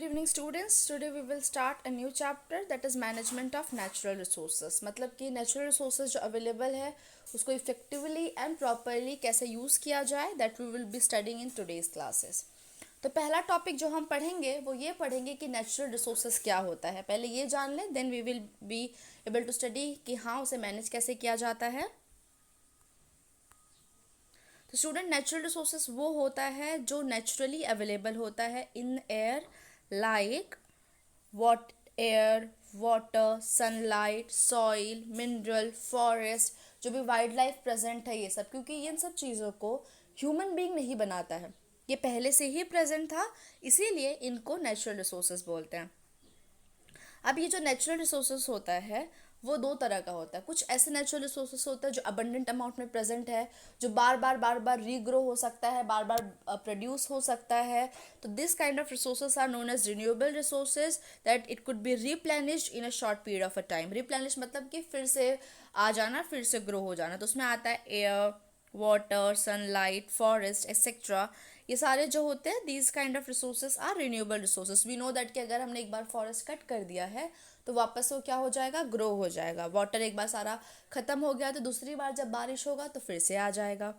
Good evening students. Today we will start a new chapter that is management of natural resources. मतलब कि natural resources जो available है उसको effectively and properly कैसे use किया जाए that we will be studying in today's classes. तो पहला टॉपिक जो हम पढ़ेंगे वो ये पढ़ेंगे कि नेचुरल रिसोर्सेज क्या होता है. पहले ये जान लें, then we will be able to study कि हाँ उसे मैनेज कैसे किया जाता है. तो स्टूडेंट, नेचुरल रिसोर्सेज वो होता है जो नेचुरली अवेलेबल होता है in air, like air, water, sunlight, soil, mineral, forest, जो भी वाइल्ड लाइफ प्रेजेंट है ये सब, क्योंकि इन सब चीज़ों को ह्यूमन बीइंग नहीं बनाता है, ये पहले से ही प्रेजेंट था, इसीलिए इनको नेचुरल रिसोर्सेज बोलते हैं. अब ये जो नेचुरल रिसोर्सेज होता है वो दो तरह का होता है. कुछ ऐसे नेचुरल रिसोर्सेज होता है जो अबंडेंट अमाउंट में प्रेजेंट है, जो बार बार रीग्रो हो सकता है, बार बार प्रोड्यूस हो सकता है. तो this kind of resources are known as renewable resources that it could be replenished in a short period of a time. Replenish मतलब कि फिर से आ जाना, फिर से ग्रो हो जाना. तो उसमें आता है air, water, sunlight, forest etcetera. ये सारे जो होते हैं these kind of resources are renewable resources. We know that कि अगर हमने एक बार फॉरेस्ट कट कर दिया है तो वापस वो क्या हो जाएगा, ग्रो हो जाएगा. वाटर एक बार सारा खत्म हो गया तो दूसरी बार जब बारिश होगा तो फिर से आ जाएगा.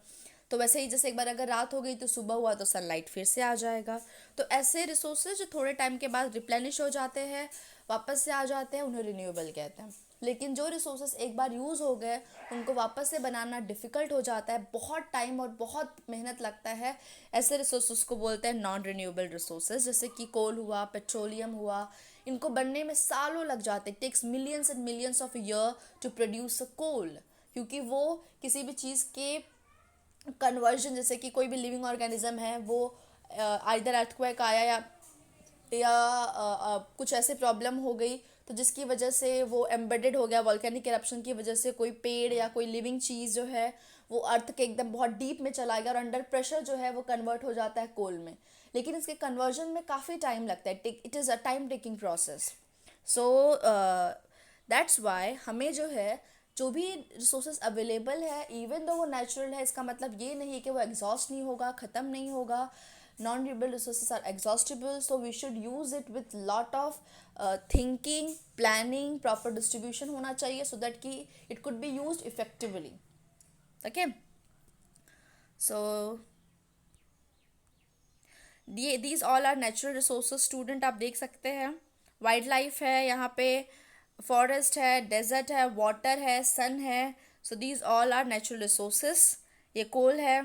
तो वैसे ही जैसे एक बार अगर रात हो गई तो सुबह हुआ तो सनलाइट फिर से आ जाएगा. तो ऐसे रिसोर्सेज जो थोड़े टाइम के बाद रिप्लेनिश हो जाते हैं, वापस से आ जाते हैं, उन्हें रिन्यूएबल कहते हैं. लेकिन जो रिसोर्सेज एक बार यूज़ हो गए उनको वापस से बनाना डिफ़िकल्ट हो जाता है, बहुत टाइम और बहुत मेहनत लगता है. ऐसे रिसोर्सेज को बोलते हैं नॉन रिन्यूएबल रिसोर्सेज. जैसे कि कोल हुआ, पेट्रोलियम हुआ, इनको बनने में सालों लग जाते. Takes millions and millions of year to produce a coal, क्योंकि वो किसी भी चीज़ के कन्वर्जन, जैसे कि कोई भी लिविंग ऑर्गेनिज्म है वो आइदर अर्थक्वेक आया या कुछ ऐसे प्रॉब्लम हो गई तो जिसकी वजह से वो एम्बेडेड हो गया, वॉल्केनिक इरप्शन की वजह से कोई पेड़ या कोई लिविंग चीज़ जो है वो अर्थ के एकदम बहुत डीप में चला गया और अंडर प्रेशर जो है वो कन्वर्ट हो जाता है कोल में. लेकिन इसके कन्वर्जन में काफ़ी टाइम लगता है. It is a time taking process. So that's why हमें जो है जो भी रिसोर्सेज अवेलेबल है, इवन दो वो नेचुरल है, इसका मतलब ये नहीं है कि वो एग्जॉस्ट नहीं होगा, ख़त्म नहीं होगा. non renewable resources are exhaustible, so we should use it with lot of thinking, planning, proper distribution होना चाहिए so that कि it could be used effectively. Okay, so these all are natural resources. student आप देख सकते हैं wild life है, यहाँ पे फॉरेस्ट है, डेजर्ट है, वाटर है, सन है. So these all are natural resources. ये कोल है.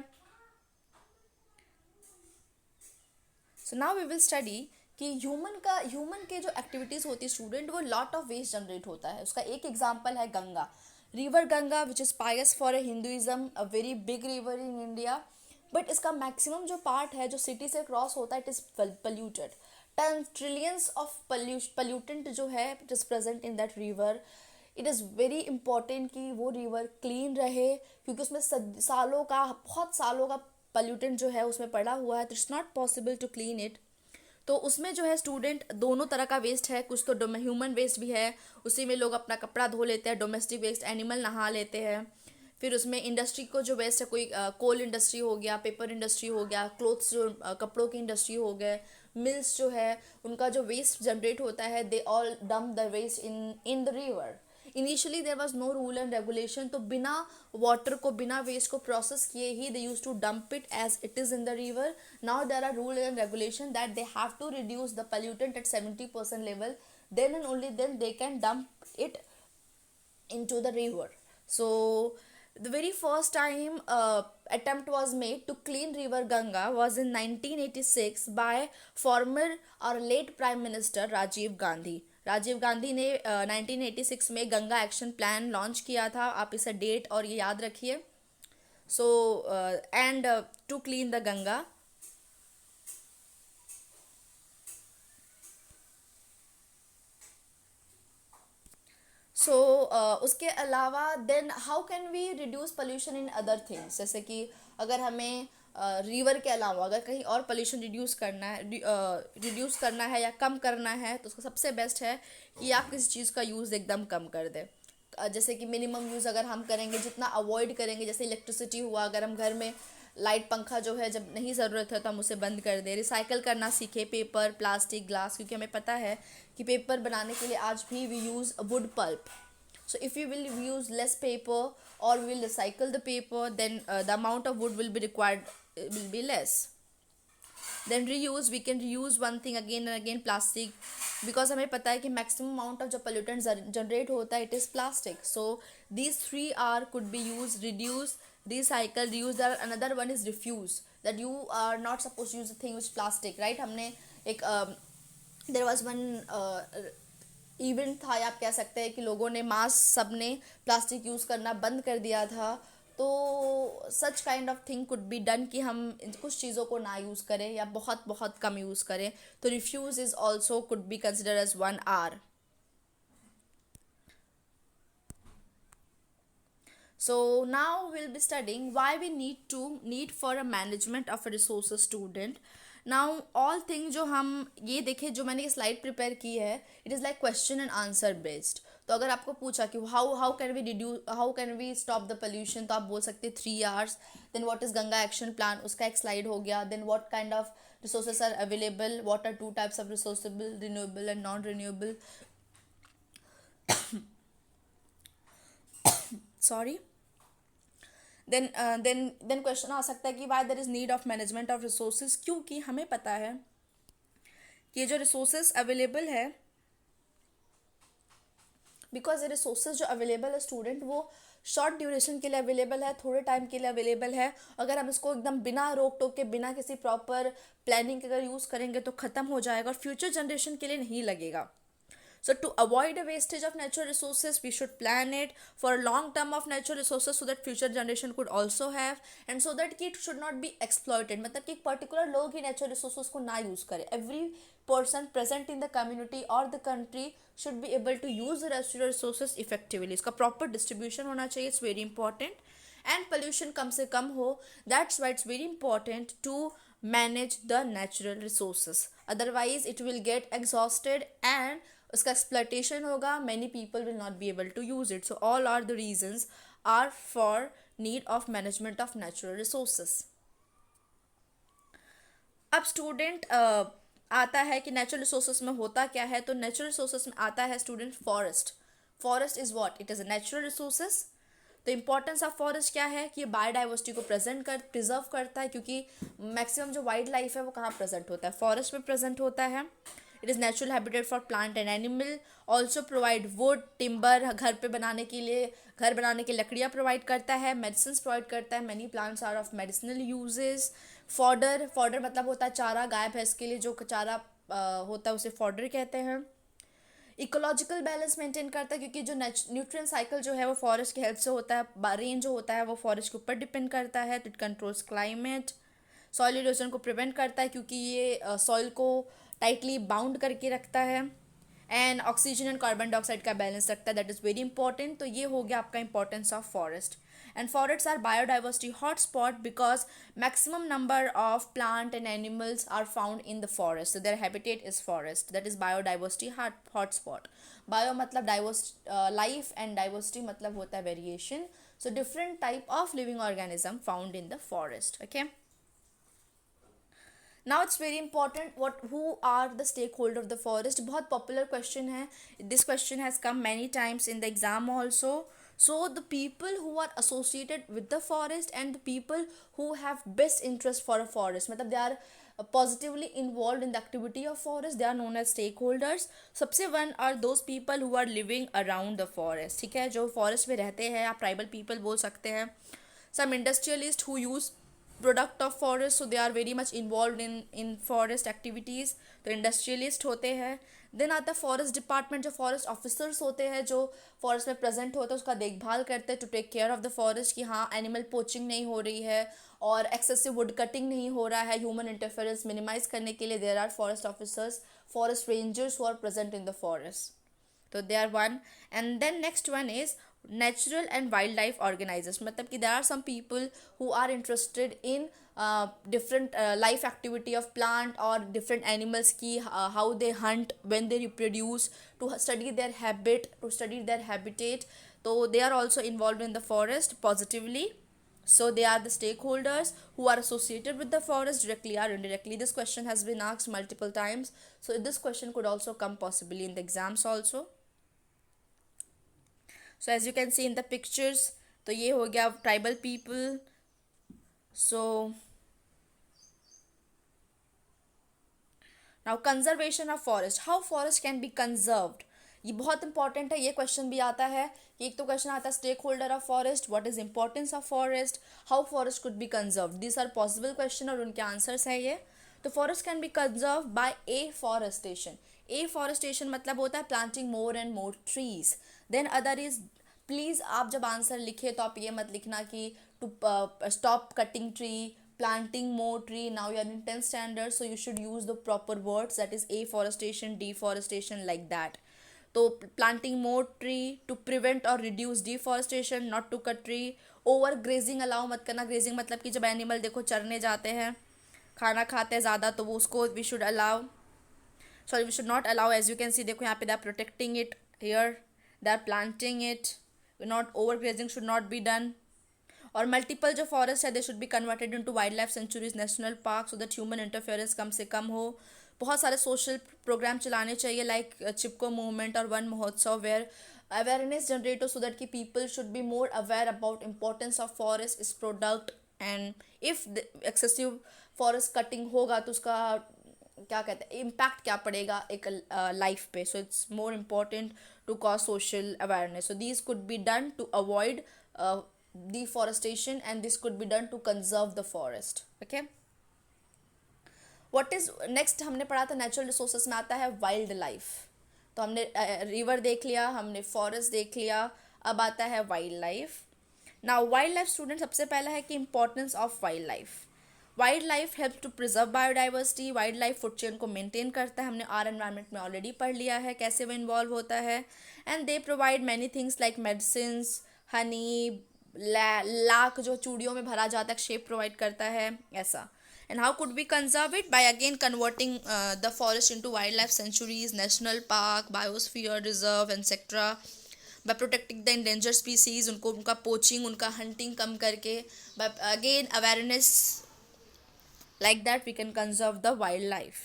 So now we will study कि ह्यूमन के जो एक्टिविटीज़ होती है स्टूडेंट, वो लॉट ऑफ वेस्ट जनरेट होता है. उसका एक एग्जांपल है Ganga, river Ganga which is pious for a Hinduism, a very big river in India. But इसका मैक्सिमम जो पार्ट है जो सिटी से क्रॉस होता है it is polluted. Ton trillions of pollutant जो है it is present in that river. It is very important कि वो रिवर क्लीन रहे, क्योंकि उसमें बहुत सालों का पल्यूटेंट जो है उसमें पड़ा हुआ है. तो it's not possible to clean it. तो उसमें जो है स्टूडेंट दोनों तरह का वेस्ट है. कुछ तो ह्यूमन वेस्ट भी है, उसी में लोग अपना कपड़ा धो लेते हैं, डोमेस्टिक वेस्ट, एनिमल नहा लेते हैं. फिर उसमें इंडस्ट्री को जो वेस्ट है, कोई कोल इंडस्ट्री हो गया, पेपर इंडस्ट्री हो गया, क्लोथ्स जो कपड़ों की इंडस्ट्री हो गए, मिल्स जो है उनका जो वेस्ट जनरेट होता है they all dump the waste in the river. Initially there was no rule and regulation, तो बिना वाटर को, बिना वेस्ट को प्रोसेस किए ही they use to dump it as it is in the river. Now there are rule and regulation that they have to reduce the pollutant at 70% level, then and only then they can dump it into the river. So the very first time attempt was made to clean river Ganga was in 1986 by former or late prime minister Rajiv Gandhi. Rajiv Gandhi ने 1986 में Ganga action plan launch किया था. आप इसे date और ये याद रखिए. So and to clean the Ganga. So उसके अलावा then how can we reduce pollution in other things. जैसे कि अगर हमें रिवर के अलावा अगर कहीं और पोल्यूशन रिड्यूस करना है या कम करना है तो उसका सबसे बेस्ट है कि आप किसी चीज़ का यूज़ एकदम कम कर दें. जैसे कि मिनिमम यूज़ अगर हम करेंगे, जितना अवॉइड करेंगे, जैसे इलेक्ट्रिसिटी हुआ, अगर हम घर में लाइट पंखा जो है जब नहीं ज़रूरत है तो हम उसे बंद कर दें। रिसाइकल करना सीखे, पेपर, प्लास्टिक, ग्लास, क्योंकि हमें पता है कि पेपर बनाने के लिए आज भी we use wood pulp. So if we will use less paper or we will recycle the paper, then the amount of wood will be required will be less. Then reuse, we can reuse one thing again and again, plastic, because हमें पता है कि maximum amount of जो pollutants generate होता है it is plastic. So these three are could be used: reduce, recycle, reuse. There another one is refuse, that you are not supposed to use a thing which is plastic, right? हमने एक there was one event था, या आप कह सकते हैं कि लोगों ने मास सब ने प्लास्टिक यूज़ करना बंद कर दिया था. तो such kind of thing could be done कि हम कुछ चीज़ों को ना यूज़ करें या बहुत बहुत कम यूज़ करें. तो refuse is also could be consider as 1 R. So now we'll be studying why we need for a management of a resources student. Now all things जो हम ये देखें, जो मैंने ये स्लाइड प्रिपेयर की है, it is like question and answer based. तो अगर आपको पूछा कि how can we stop the pollution, तो आप बोल सकते हैं 3 hours. Then what is Ganga action plan, उसका एक स्लाइड हो गया. Then what kind of resources are available, what are 2 types of resourceable, renewable and non renewable. Sorry. Then question आ सकता है कि why there is need of management of resources, क्योंकि हमें पता है कि ये जो रिसोर्सेज अवेलेबल है, बिकॉज ये रिसोर्सेज जो अवेलेबल है स्टूडेंट, वो शॉर्ट ड्यूरेशन के लिए अवेलेबल है, थोड़े टाइम के लिए अवेलेबल है. अगर हम इसको एकदम बिना रोक टोक के, बिना किसी प्रॉपर प्लानिंग के अगर यूज़ करेंगे तो ख़त्म हो जाएगा और फ्यूचर जनरेशन के लिए नहीं लगेगा. So to avoid a wastage of natural resources, we should plan it for a long term of natural resources so that future generation could also have, and so that it should not be exploited. मतलब कि particular लोग ही natural resources को ना use करें. Every person present in the community or the country should be able to use the natural resources effectively. इसका proper distribution होना चाहिए. It's very important. And pollution कम से कम हो. That's why it's very important to manage the natural resources. Otherwise, it will get exhausted and उसका exploitation होगा. Many people will not be able to use it. So all are the reasons are for need of management of natural resources. अब student आता है कि natural resources में होता क्या है. तो नेचुरल रिसोर्सेस में आता है student forest. Forest is what? It is a natural resources. तो इंपॉर्टेंस ऑफ फॉरेस्ट क्या है कि ये बायोडाइवर्सिटी को प्रिजर्व करता है, क्योंकि मैक्सिमम जो वाइल्ड लाइफ है वो कहाँ प्रेजेंट होता है? फॉरेस्ट में प्रेजेंट होता है. It is natural habitat for plant and animal. Also provide would, timber, घर पे बनाने के लिए, घर बनाने के लकड़ियाँ प्रोवाइड करता है. मेडिसिन प्रोवाइड करता है. Many plants are of medicinal uses. Fodder मतलब होता है चारा. गाय भैंस के लिए जो चारा होता है उसे फॉडर कहते हैं. इकोलॉजिकल बैलेंस मेंटेन करता है, क्योंकि जो न्यूट्रिएंट साइकिल जो है वो फॉरेस्ट की हेल्प से होता है. रेन जो होता है वो फॉरेस्ट के ऊपर डिपेंड करता है. तो it controls climate. Soil erosion को प्रिवेंट करता है, क्योंकि ये सॉइल को टाइटली बाउंड करके रखता है. And oxygen and carbon dioxide का बैलेंस रखता है. That is very important. तो ये हो गया आपका importance of forest. And forests are biodiversity hotspot because maximum number of plant and animals are found in the forest. So their habitat is forest. That is biodiversity hotspot. Bio मतलब diverse life and diversity मतलब होता है variation. So different type of living organism found in the forest. Okay. Now it's very important who are the stakeholder of the forest. बहुत popular question है. This question has come many times in the exam also. So the people who are associated with the forest and the people who have best interest for a forest, मतलब they are positively involved in the activity of forest, they are known as stakeholders. सबसे one are those people who are living around the forest. ठीक है, जो forest में रहते हैं, आप tribal people बोल सकते हैं. Some industrialists who use product of forest, so they are very much involved in forest activities. तो इंडस्ट्रियलिस्ट होते हैं. देन आता है फॉरेस्ट डिपार्टमेंट, जो फॉरेस्ट ऑफिसर्स होते हैं, जो फॉरेस्ट में प्रेजेंट होते हैं, उसका देखभाल करते हैं to take care of the forest, कि हाँ एनिमल पोचिंग नहीं हो रही है और एक्सेसिव वुड कटिंग नहीं हो रहा है. ह्यूमन इंटरफेरेंस मिनिमाइज करने के लिए there are forest officers, forest rangers who are present in the forest. तो they are one. And then next one is natural and wildlife organizers. मतलब कि there are some people who are interested in different life activity of plant or different animals की how they hunt, when they reproduce, to study their habit, to study their habitat. So they are also involved in the forest positively. So they are the stakeholders who are associated with the forest directly or indirectly. This question has been asked multiple times, so this question could also come possibly in the exams also. So as you can see in the pictures, तो ये हो गया tribal people. So now conservation of forest, how forest can be conserved, ये बहुत important है. ये question भी आता है. एक तो क्वेश्चन आता है stakeholder of forest, what is importance of forest, how forest could be conserve. This are possible question और उनके आंसर्स है ये. तो forest can be conserve by afforestation. Afforestation मतलब होता है planting more and more trees. Then other is, please आप जब आंसर लिखे तो आप ये मत लिखना कि to stop cutting tree, planting more tree. Now you are in 10th standard, so you should use the proper words, that is afforestation, deforestation, like that. तो planting more tree to prevent or reduce deforestation, not to cut tree. over grazing allow मत करना. grazing मतलब कि जब animal देखो चरने जाते हैं, खाना खाते हैं ज़्यादा, तो वो उसको we should allow, sorry we should not allow. as you can see देखो यहाँ पे they are protecting it, here they are planting it. not overgrazing should not be done. और मल्टीपल जो फॉरेस्ट है they should be converted into wildlife sanctuaries, national park, so that human interference कम से कम हो. बहुत सारे social programme चलाने चाहिए लाइक चिपको मूवमेंट और Van Mahotsav, where awareness generate हो, सो दैट कि people should be more aware about importance of forest is product. And if excessive forest cutting होगा तो उसका क्या कहते हैं इम्पैक्ट क्या पड़ेगा एक लाइफ पे. So it's more important to cause social awareness. So these could be done to avoid deforestation, and this could be done to conserve the forest. okay, what is next हमने पढ़ा था natural resources में आता है wild life. तो हमने river देख लिया, हमने फॉरेस्ट देख लिया, अब आता है wildlife. Now wildlife student, सबसे पहला है कि importance of wildlife. Wildlife help to preserve biodiversity. Wildlife food chain को मेंटेन करता है. हमने आर एनवायरनमेंट में ऑलरेडी पढ़ लिया है कैसे वो इन्वॉल्व होता है. And they provide many things like medicine, Honey, lakh जो चूड़ियों में भरा जाता है शेप प्रोवाइड करता है, ऐसा. And how could be conserve it, by again converting the forest into wildlife sanctuaries, national park, biosphere reserve etcetera. By protecting the endanger species, उनको उनका पोचिंग, उनका हंटिंग कम करके. By again awareness, like that we can conserve the wildlife.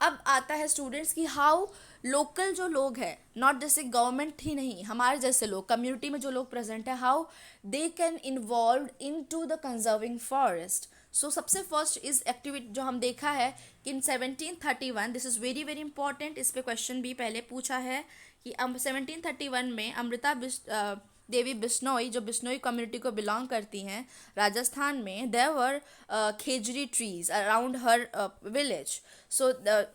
अब आता है students की how local जो लोग हैं, नॉट जैसे गवर्नमेंट ही नहीं, हमारे जैसे लोग कम्युनिटी में जो लोग प्रेजेंट है, how they can involve into the conserving forest. So सबसे फर्स्ट इज एक्टिविटी जो हम देखा है कि in 1731, this is very very important, इस पे क्वेश्चन भी पहले पूछा है कि 1731 में अमृता देवी बिश्नोई, जो बिश्नोई कम्युनिटी को बिलोंग करती हैं राजस्थान में, there were khejri trees around her village. So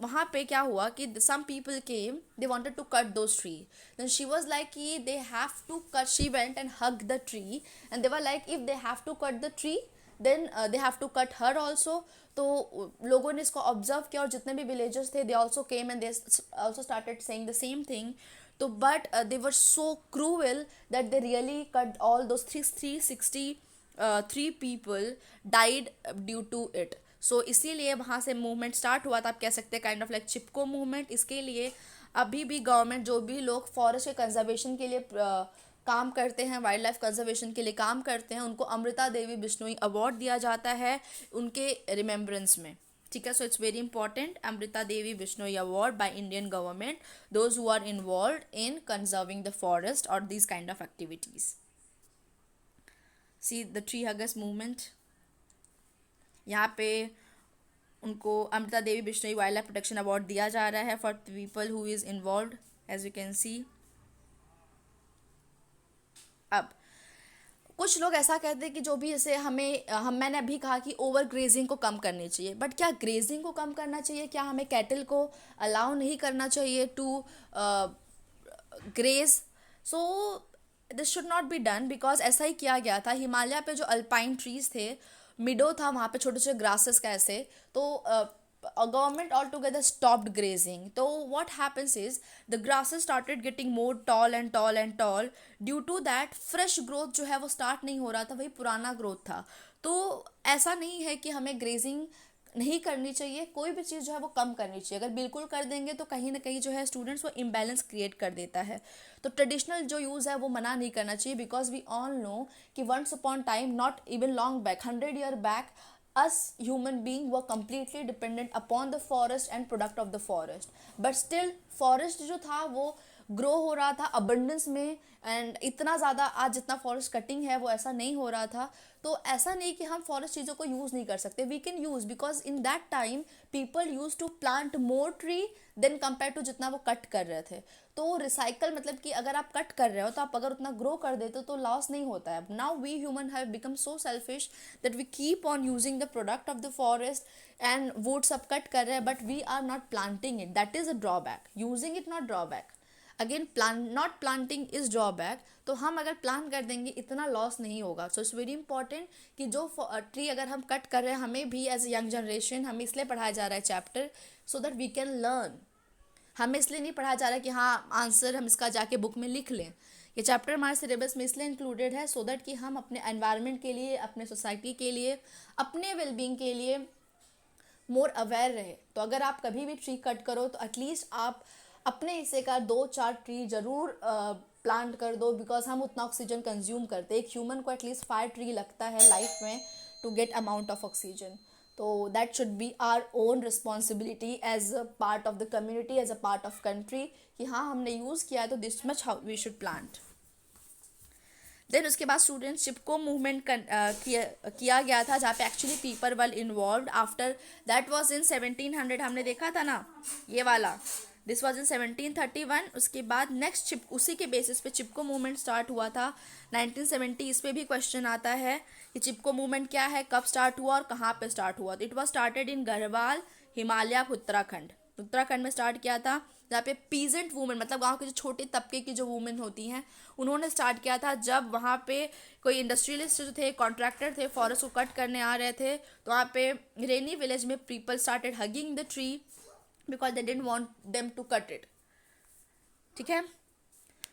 वहाँ पे क्या हुआ कि some people came, they wanted to cut those tree. Then she was like कि they have to cut, she went and hug the tree and they were like if they have to cut the tree then they have to cut her also. तो लोगों ने इसको observe किया और जितने भी villagers थे they also came and they also started saying the same thing. तो but they were so cruel that they really cut all those 363 people died due to it. So इसीलिए वहाँ से मूवमेंट स्टार्ट हुआ था, आप कह सकते हैं kind of like Chipko movement. इसके लिए अभी भी गवर्नमेंट जो भी लोग फॉरेस्ट के कंजर्वेशन के लिए काम करते हैं, वाइल्ड लाइफ कंजर्वेशन के लिए काम करते हैं, उनको अमृता देवी बिश्नोई अवार्ड दिया जाता है उनके रिमेम्बरेंस में. ठीक है, so it's very important, Amrita Devi Bishnoi award by Indian government those who are involved in conserving the forest और this kind of activities. See the tree huggers movement, यहाँ पे उनको Amrita Devi Bishnoi wildlife protection award दिया जा रहा है for people who is involved, as you can see. अब कुछ लोग ऐसा कहते हैं कि जो भी जैसे मैंने अभी कहा कि ओवर ग्रेजिंग को कम करनी चाहिए, बट क्या ग्रेजिंग को कम करना चाहिए, क्या हमें कैटल को अलाउ नहीं करना चाहिए to graze. So this should not be done because ऐसा ही किया गया था. हिमालय पे जो अल्पाइन ट्रीज थे, मिडो था वहाँ पे, छोटे छोटे ग्रासेस का ऐसे, तो government altogether stopped grazing. So what happens is the grasses started getting more tall and tall and tall. Due to that fresh growth जो है वो start नहीं हो रहा था, वही पुराना growth था. तो ऐसा नहीं है कि हमें grazing नहीं करनी चाहिए, कोई भी चीज़ जो है वो कम करनी चाहिए। अगर बिल्कुल कर देंगे तो कहीं ना कहीं जो है स्टूडेंट्स वो इम्बैलेंस क्रिएट कर देता है। तो ट्रेडिशनल जो यूज़ है वो मना नहीं करना चाहिए, बिकॉज वी ऑल नो कि once upon time, not even long back, 100 year back, us human being were completely dependent upon the forest and product of the forest, but still forest जो था वो ग्रो हो रहा था abundance में, and इतना ज़्यादा आज जितना फॉरेस्ट कटिंग है वो ऐसा नहीं हो रहा था। तो ऐसा नहीं कि हम फॉरेस्ट चीज़ों को यूज़ नहीं कर सकते, we can use, because in that time people use to plant more tree than compare to जितना वो कट कर रहे थे। तो रिसाइकल मतलब कि अगर आप कट कर रहे हो तो आप अगर उतना ग्रो कर देते हो तो लॉस नहीं होता है। Now we human have become so selfish that we keep on using the product of the forest and wood सब कट कर रहे हैं, but we are not planting it, that is a drawback. Using it not drawback, again plan not planting is drawback. तो हम अगर plan कर देंगे इतना लॉस नहीं होगा। सो इट्स वेरी इंपॉर्टेंट कि जो ट्री अगर हम कट कर रहे हैं, हमें भी एज यंग जनरेशन हमें इसलिए पढ़ाया जा रहा है chapter, so that we can learn. हमें इसलिए नहीं पढ़ाया जा रहा है कि हाँ आंसर हम इसका जाके बुक में लिख लें। ये चैप्टर हमारे सिलेबस में इसलिए इंक्लूडेड है सो दैट कि हम अपने एनवायरनमेंट के लिए, अपने सोसाइटी के लिए, अपने वेलबींग के लिए मोर अवेयर रहे। तो अगर आप कभी भी ट्री कट करो तो एटलीस्ट आप अपने हिस्से का 2-4 ट्री जरूर प्लांट कर दो, बिकॉज हम उतना ऑक्सीजन कंज्यूम करते हैं। एक ह्यूमन को एटलीस्ट 5 ट्री लगता है लाइफ में to get amount of oxygen. तो that should be our own responsibility as a part of the community, as a part of country, कि हाँ हमने यूज़ किया है तो this much how we should plant. Then उसके बाद स्टूडेंट्स चिपको movement किया गया था, जहाँ पे actually people were involve after, that was in 1700, हमने देखा था ना ये वाला, दिस वाज इन 1731। उसके बाद नेक्स्ट उसी के बेसिस पे चिपको मूवमेंट स्टार्ट हुआ था 1970। इस पे भी क्वेश्चन आता है कि चिपको मूवमेंट क्या है, कब स्टार्ट हुआ और कहाँ पे स्टार्ट हुआ। It was started in Garhwal, Himalaya, Uttarakhand में स्टार्ट किया था, जहाँ पे पीजेंट वुमेन मतलब गांव के जो छोटे तबके की जो वुमेन होती हैं उन्होंने स्टार्ट किया था। जब वहाँ पे कोई इंडस्ट्रियलिस्ट जो थे, कॉन्ट्रैक्टर थे, फॉरेस्ट को कट करने आ रहे थे, तो वहाँ पे रेनी विलेज में people started hugging the tree because they didn't want them to cut it. ठीक है,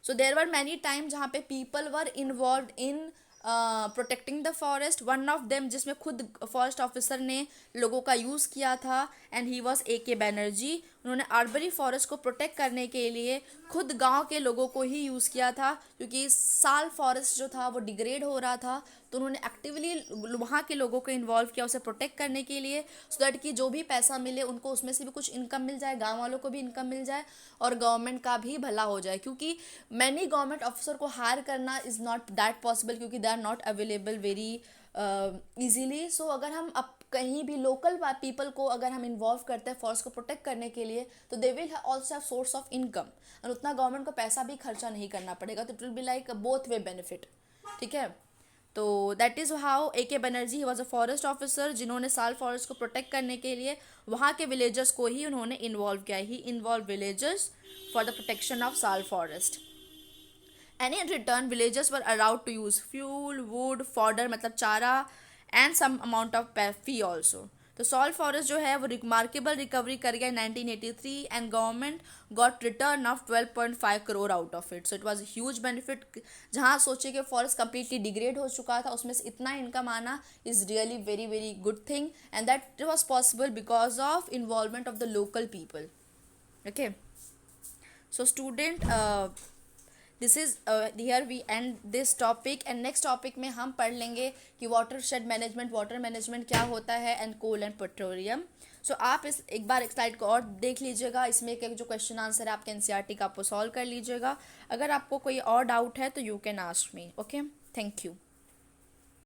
so there were many time जहाँ पे people were involve in protecting the forest. One of them जिसमें खुद फॉरेस्ट ऑफिसर ने लोगों का यूज़ किया था, and he was AK Banerjee. उन्होंने आर्बरी फॉरेस्ट को प्रोटेक्ट करने के लिए खुद गांव के लोगों को ही यूज़ किया था, क्योंकि साल फॉरेस्ट जो था वो डिग्रेड हो रहा था। तो उन्होंने एक्टिवली वहाँ के लोगों को इन्वॉल्व किया उसे प्रोटेक्ट करने के लिए, सो दैट कि जो भी पैसा मिले उनको उसमें से भी कुछ इनकम मिल जाए, गाँव वालों को भी इनकम मिल जाए और गवर्नमेंट का भी भला हो जाए। क्योंकि मैनी गवर्नमेंट ऑफिसर को हायर करना इज़ नॉट दैट पॉसिबल, क्योंकि they are not available very easily. So अगर हम अब कहीं भी लोकल पीपल को अगर हम इन्वॉल्व करते हैं फॉरेस्ट को प्रोटेक्ट करने के लिए, तो they will also have source of income, और उतना गवर्नमेंट को पैसा भी खर्चा नहीं करना पड़ेगा। तो it will be like both way benefit. ठीक है, तो that is how AK Banerjee he was a forest officer, जिन्होंने साल फॉरेस्ट को प्रोटेक्ट करने के लिए वहाँ के विलेजर्स को ही उन्होंने इन्वॉल्व किया। He involve villagers for the protection of sal forest, and in return villagers were allowed to use fuel, wood, fodder मतलब चारा, and some amount of fee also. तो सॉल फॉरेस्ट जो है वो रिमार्केबल रिकवरी कर गया 1983, and government got return of 12.5 crore out of it. So it was huge benefit. जहाँ सोचिए कि फॉरेस्ट कंप्लीटली डिग्रेड हो चुका था, उसमें से इतना इनकम आना is really very very good thing, and that was possible because of involvement of the local people. Okay, so student this is here we end this topic, and next topic में हम पढ़ लेंगे कि water management क्या होता है, and coal and petroleum. सो आप इस एक बार एक स्लाइड को और देख लीजिएगा, इसमें के जो क्वेश्चन आंसर है आपके NCERT का आपको सॉल्व कर लीजिएगा। अगर आपको कोई और डाउट है तो you can ask me. Okay, thank you.